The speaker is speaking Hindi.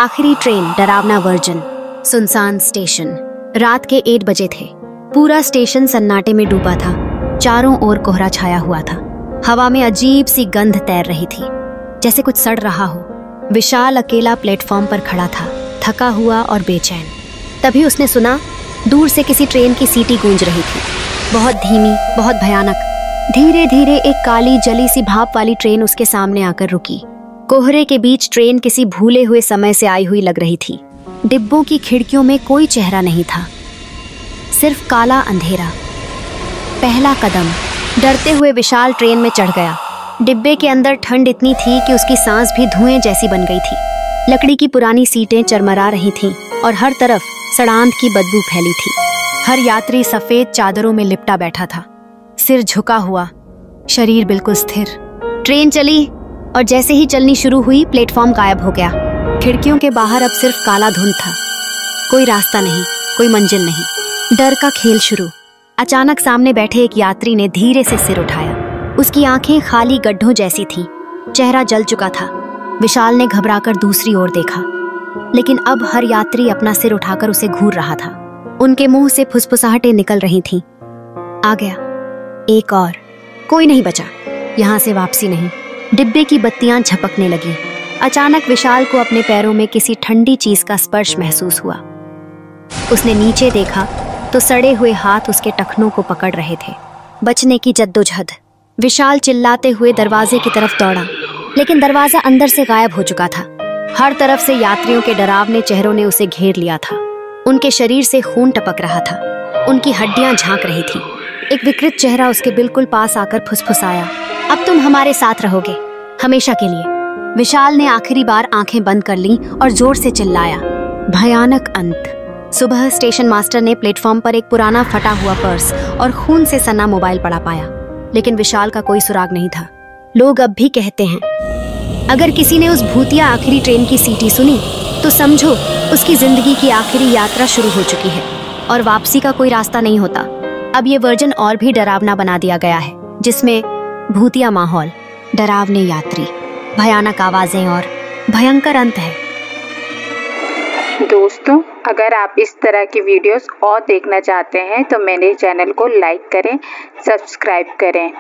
आखिरी ट्रेन डरावना वर्जन। सुनसान स्टेशन। रात के 8 बजे थे। पूरा स्टेशन सन्नाटे में डूबा था। चारों ओर कोहरा छाया हुआ था। हवा में अजीब सी गंध तैर रही थी, जैसे कुछ सड़ रहा हो। विशाल अकेला प्लेटफॉर्म पर खड़ा था, थका हुआ और बेचैन। तभी उसने सुना, दूर से किसी ट्रेन की सीटी गूंज रही थी, बहुत धीमी, बहुत भयानक। धीरे धीरे एक काली जली सी भाप वाली ट्रेन उसके सामने आकर रुकी। कोहरे के बीच ट्रेन किसी भूले हुए समय से आई हुई लग रही थी। डिब्बों की खिड़कियों में कोई चेहरा नहीं था, सिर्फ काला अंधेरा। पहला कदम। डरते हुए विशाल ट्रेन में चढ़ गया। डिब्बे के अंदर ठंड इतनी थी कि उसकी सांस भी धुएं जैसी बन गई थी। लकड़ी की पुरानी सीटें चरमरा रही थीं और हर तरफ सड़ांध की बदबू फैली थी। हर यात्री सफेद चादरों में लिपटा बैठा था, सिर झुका हुआ, शरीर बिल्कुल स्थिर। ट्रेन चली और जैसे ही चलनी शुरू हुई, प्लेटफॉर्म गायब हो गया। खिड़कियों के बाहर अब सिर्फ काला धुंध था। कोई रास्ता नहीं, कोई मंजिल नहीं। डर का खेल शुरू। अचानक सामने बैठे एक यात्री ने धीरे से सिर उठाया। उसकी आंखें खाली गड्ढों जैसी थीं, चेहरा जल चुका था। विशाल ने घबराकर दूसरी ओर देखा, लेकिन अब हर यात्री अपना सिर उठाकर उसे घूर रहा था। उनके मुंह से फुसफुसाहटें निकल रही थीं। आ गया, एक और। कोई नहीं बचा, यहाँ से वापसी नहीं। डिब्बे की बत्तियां झपकने लगी। अचानक विशाल को अपने पैरों में किसी ठंडी चीज का स्पर्श महसूस हुआ। उसने नीचे देखा तो सड़े हुए हाथ उसके टखनों को पकड़ रहे थे। बचने की जद्दोजहद। विशाल चिल्लाते हुए दरवाजे की तरफ दौड़ा, लेकिन दरवाजा अंदर से गायब हो चुका था। हर तरफ से यात्रियों के डरावने चेहरों ने उसे घेर लिया था। उनके शरीर से खून टपक रहा था, उनकी हड्डियां झांक रही थीं। एक विकृत चेहरा उसके बिल्कुल पास आकर फुसफुसाया, अब तुम हमारे साथ रहोगे, हमेशा के लिए। विशाल ने आखिरी बार आंखें बंद कर लीं और जोर से चिल्लाया। भयानक अंत। सुबह स्टेशन मास्टर ने प्लेटफॉर्म पर एक पुराना फटा हुआ पर्स और खून से सना मोबाइल पड़ा पाया, लेकिन विशाल का कोई सुराग नहीं था। लोग अब भी कहते हैं, अगर किसी ने उस भूतिया आखिरी ट्रेन की सीटी सुनी तो समझो उसकी जिंदगी की आखिरी यात्रा शुरू हो चुकी है और वापसी का कोई रास्ता नहीं होता। अब ये वर्जन और भी डरावना बना दिया गया है, जिसमें भूतिया माहौल, डरावने यात्री, भयानक आवाजें और भयंकर अंत है। दोस्तों, अगर आप इस तरह की वीडियोस और देखना चाहते हैं तो मेरे चैनल को लाइक करें, सब्सक्राइब करें।